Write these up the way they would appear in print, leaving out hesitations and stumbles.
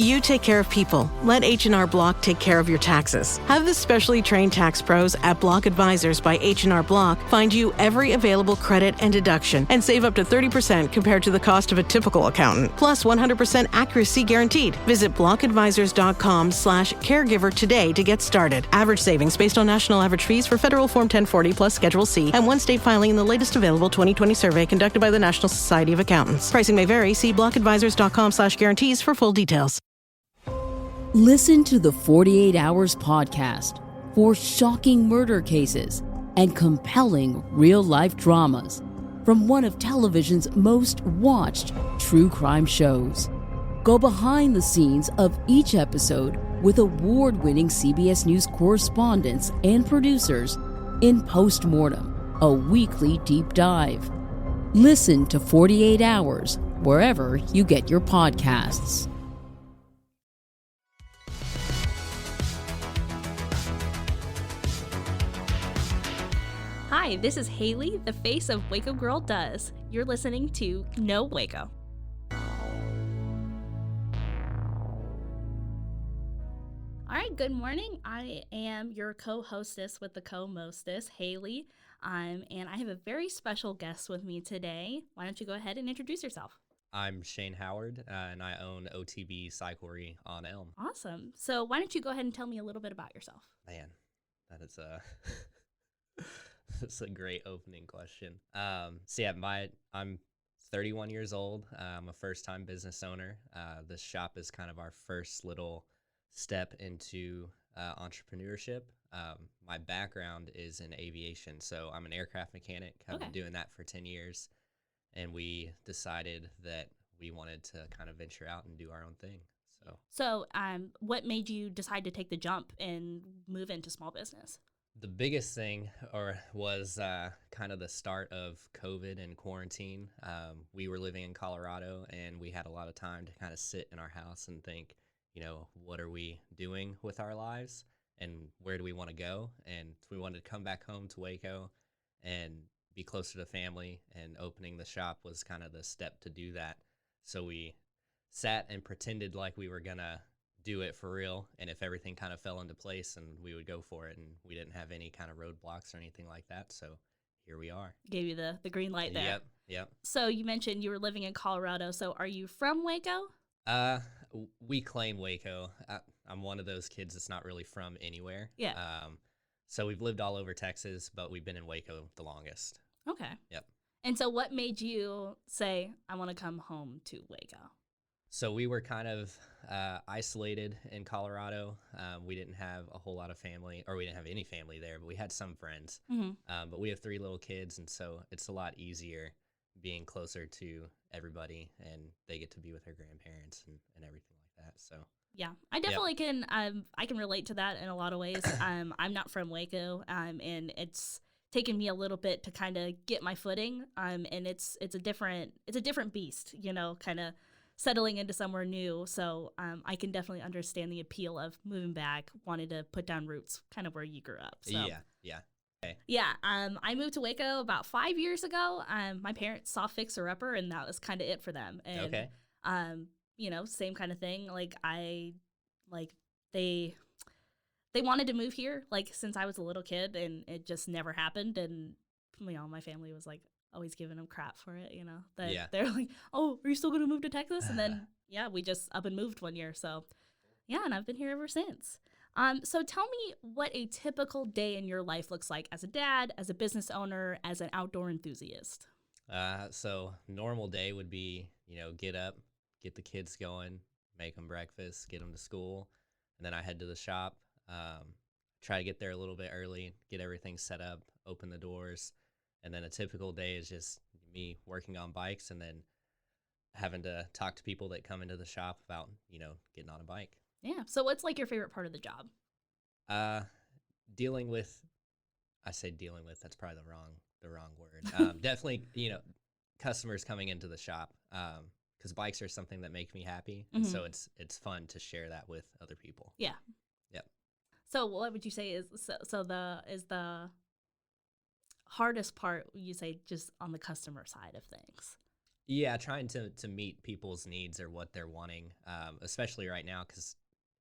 You take care of people. Let H&R Block take care of your taxes. Have the specially trained tax pros at Block Advisors by H&R Block find you every available credit and deduction and save up to 30% compared to the cost of a typical accountant. Plus 100% accuracy guaranteed. Visit blockadvisors.com/caregiver today to get started. Average savings based on national average fees for federal Form 1040 plus Schedule C and one state filing in the latest available 2020 survey conducted by the National Society of Accountants. Pricing may vary. See blockadvisors.com/guarantees for full details. Listen to the 48 Hours podcast for shocking murder cases and compelling real-life dramas from one of television's most watched true crime shows. Go behind the scenes of each episode with award-winning CBS News correspondents and producers in Postmortem, a weekly deep dive. Listen to 48 Hours wherever you get your podcasts. Hi, this is Haley, the face of Waco Girl Does. You're listening to No Waco. All right, good morning. I am your co-hostess with the co-mostest, Haley, and I have a very special guest with me today. Why don't you go ahead and introduce yourself? I'm Shane Howard, and I own OTB Cyclery on Elm. Awesome. So why don't you go ahead and tell me a little bit about yourself? Man, that is that's a great opening question. I'm 31 years old. I'm a first-time business owner. This shop is kind of our first little step into entrepreneurship. My background is in aviation, so I'm an aircraft mechanic. I've been doing that for 10 years, and we decided that we wanted to kind of venture out and do our own thing. So what made you decide to take the jump and move into small business? The biggest thing was kind of the start of COVID and quarantine. We were living in Colorado, and we had a lot of time to kind of sit in our house and think, what are we doing with our lives and where do we want to go? And we wanted to come back home to Waco and be closer to family, and opening the shop was kind of the step to do that. So we sat and pretended like we were going to do it for real, and if everything kind of fell into place, and we would go for it, and we didn't have any kind of roadblocks or anything like that, so here we are. Gave you the green light there. Yep. So you mentioned you were living in Colorado, so are you from Waco? We claim Waco. I'm one of those kids that's not really from anywhere. Yeah. So we've lived all over Texas, but we've been in Waco the longest. Okay. Yep. And so what made you say, I want to come home to Waco? So we were kind of isolated in Colorado. We didn't have a whole lot of family, or we didn't have any family there, but we had some friends. Mm-hmm. But we have 3 little kids, and so it's a lot easier being closer to everybody, and they get to be with their grandparents and everything like that. So yeah, I definitely can. I can relate to that in a lot of ways. I'm not from Waco, and it's taken me a little bit to kind of get my footing. And it's a different beast, kind of settling into somewhere new. So I can definitely understand the appeal of moving back, wanting to put down roots kind of where you grew up. So. Yeah. Okay. Yeah, I moved to Waco about 5 years ago. My parents saw Fixer Upper, and that was kind of it for them. And, same kind of thing. They wanted to move here, since I was a little kid, and it just never happened. And, my family was, always giving them crap for it, They're like, oh, are you still going to move to Texas? And then, we just up and moved one year. So, and I've been here ever since. So tell me what a typical day in your life looks like as a dad, as a business owner, as an outdoor enthusiast. So normal day would be, get up, get the kids going, make them breakfast, get them to school, and then I head to the shop, try to get there a little bit early, get everything set up, open the doors. And then a typical day is just me working on bikes and then having to talk to people that come into the shop about, getting on a bike. Yeah. So what's your favorite part of the job? Dealing with, that's probably the wrong word. Definitely, customers coming into the shop, because bikes are something that make me happy. And so it's fun to share that with other people. Yeah. Yep. So what would you say is the hardest part, you say, just on the customer side of things? Yeah, trying to meet people's needs or what they're wanting, especially right now because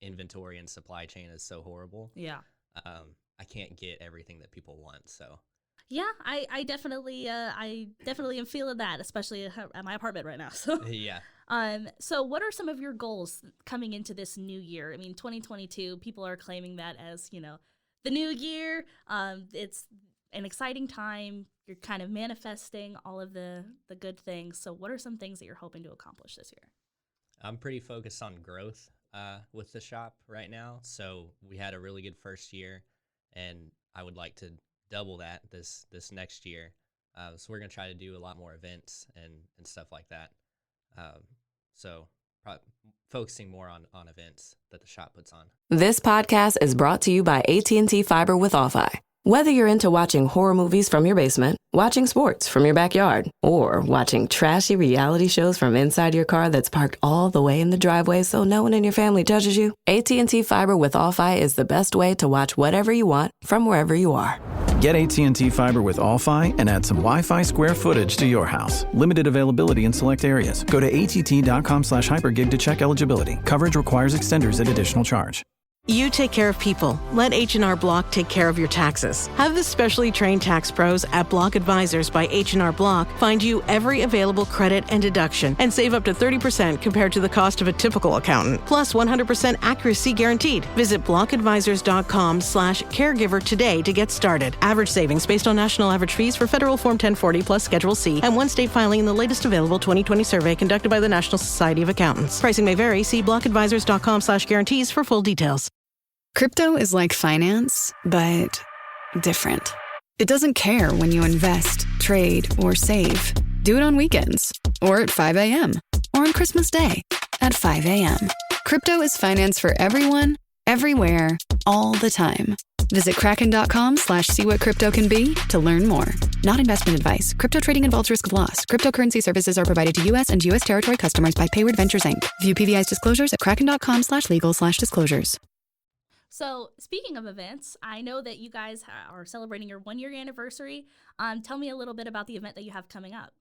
inventory and supply chain is so horrible. Yeah. I can't get everything that people want. So Yeah, I definitely am feeling that, especially at my apartment right now. So yeah. so what are some of your goals coming into this new year? I mean, 2022, people are claiming that as, the new year. It's an exciting time. You're kind of manifesting all of the good things. So what are some things that you're hoping to accomplish this year? I'm pretty focused on growth with the shop right now. So we had a really good first year, and I would like to double that this next year. So we're gonna try to do a lot more events and stuff like that. So focusing more on events that the shop puts on. This podcast is brought to you by AT&T Fiber with All-Fi. Whether you're into watching horror movies from your basement, watching sports from your backyard, or watching trashy reality shows from inside your car that's parked all the way in the driveway so no one in your family judges you, AT&T Fiber with All-Fi is the best way to watch whatever you want from wherever you are. Get AT&T Fiber with All-Fi and add some Wi-Fi square footage to your house. Limited availability in select areas. Go to att.com/hypergig to check eligibility. Coverage requires extenders at additional charge. You take care of people. Let H&R Block take care of your taxes. Have the specially trained tax pros at Block Advisors by H&R Block find you every available credit and deduction and save up to 30% compared to the cost of a typical accountant. Plus 100% accuracy guaranteed. Visit blockadvisors.com/caregiver today to get started. Average savings based on national average fees for federal Form 1040 plus Schedule C and one state filing in the latest available 2020 survey conducted by the National Society of Accountants. Pricing may vary. See blockadvisors.com/guarantees for full details. Crypto is like finance, but different. It doesn't care when you invest, trade, or save. Do it on weekends, or at 5 a.m., or on Christmas Day at 5 a.m. Crypto is finance for everyone, everywhere, all the time. Visit kraken.com/see what crypto can be to learn more. Not investment advice. Crypto trading involves risk of loss. Cryptocurrency services are provided to U.S. and U.S. territory customers by Payward Ventures, Inc. View PVI's disclosures at kraken.com/legal/disclosures. So speaking of events, I know that you guys are celebrating your 1-year anniversary. Tell me a little bit about the event that you have coming up.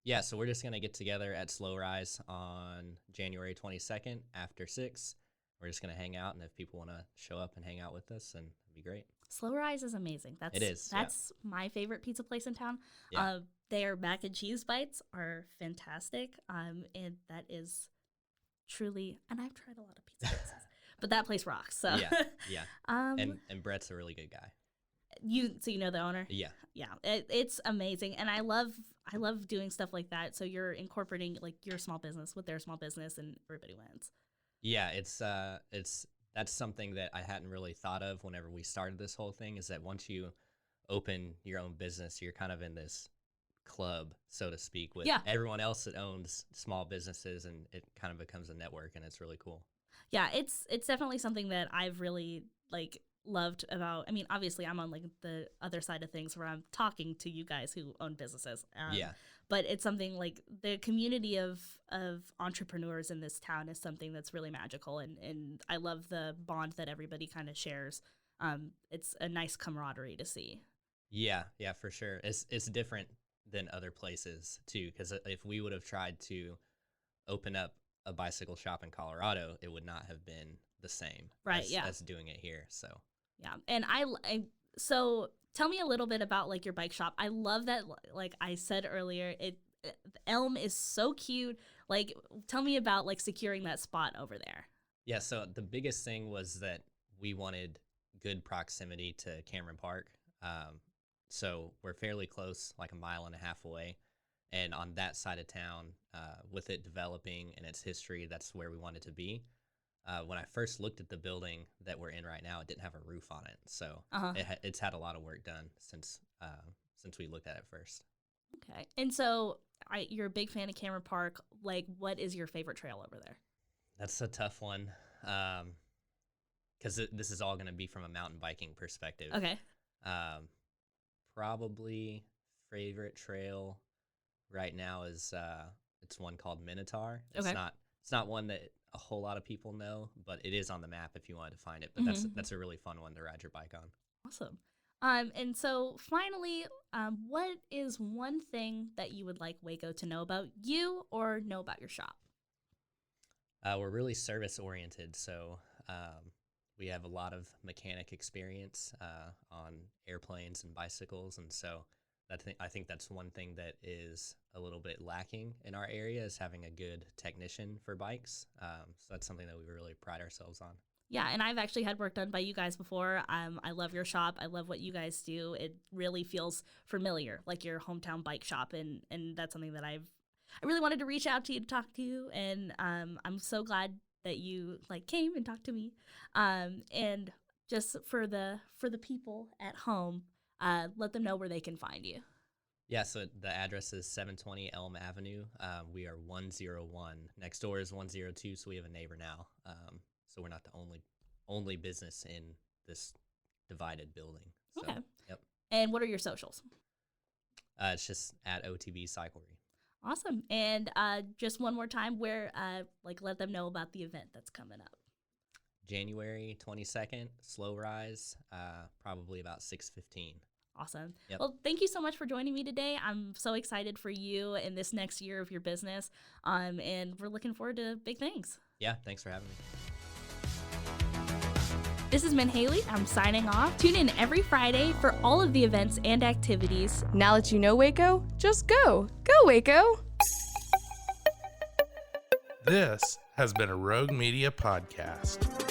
Yeah, so we're just going to get together at Slow Rise on January 22nd after 6. We're just going to hang out, and if people want to show up and hang out with us, then it'd be great. Slow Rise is amazing. It is. That's my favorite pizza place in town. Yeah. Their mac and cheese bites are fantastic, and that is truly, and I've tried a lot of pizza places. But that place rocks. So yeah. And Brett's a really good guy. You know the owner? Yeah. It's amazing, and I love doing stuff like that. So you're incorporating like your small business with their small business, and everybody wins. Yeah, that's something that I hadn't really thought of whenever we started this whole thing. Is that once you open your own business, you're kind of in this club, so to speak, with everyone else that owns small businesses, and it kind of becomes a network, and it's really cool. Yeah, it's definitely something that I've really loved about. I mean, obviously, I'm on like the other side of things where I'm talking to you guys who own businesses. But it's something like the community of entrepreneurs in this town is something that's really magical, and I love the bond that everybody kind of shares. It's a nice camaraderie to see. Yeah, for sure. It's different than other places too, because if we would have tried to open up a bicycle shop in Colorado, it would not have been the same as doing it here. So and so tell me a little bit about like your bike shop. I love that, like I said earlier, Elm is so cute. Like, tell me about like securing that spot over there. Yeah, so the biggest thing was that we wanted good proximity to Cameron Park. So we're fairly close, like a 1.5 miles away. And on that side of town, with it developing and its history, that's where we wanted to be. When I first looked at the building that we're in right now, it didn't have a roof on it. So it's had a lot of work done since we looked at it first. Okay. And so you're a big fan of Cameron Park. Like, what is your favorite trail over there? That's a tough one, because this is all going to be from a mountain biking perspective. Okay. Probably favorite trail right now is it's one called Minotaur. It's not one that a whole lot of people know, but it is on the map if you wanted to find it. But that's a really fun one to ride your bike on. Awesome. And so finally, what is one thing that you would like Waco to know about you or know about your shop? We're really service oriented, so we have a lot of mechanic experience on airplanes and bicycles, and so I think that's one thing that is a little bit lacking in our area, is having a good technician for bikes. So that's something that we really pride ourselves on. Yeah, and I've actually had work done by you guys before. I love your shop. I love what you guys do. It really feels familiar, like your hometown bike shop, and that's something that I really wanted to reach out to you to talk to you, and I'm so glad that you came and talked to me. And just for the people at home, let them know where they can find you. Yeah, so the address is 720 Elm Avenue. We are 101. Next door is 102, so we have a neighbor now. So we're not the only business in this divided building. So, okay. Yep. And what are your socials? It's just at OTB Cyclery. Awesome. And just one more time, where let them know about the event that's coming up. January 22nd, slow rise, probably about 6:15. Awesome. Yep. Well, thank you so much for joining me today. I'm so excited for you in this next year of your business, and we're looking forward to big things. Yeah, thanks for having me. This has been Haley. I'm signing off. Tune in every Friday for all of the events and activities. Now that you know Waco, just go. Go, Waco! This has been a Rogue Media podcast.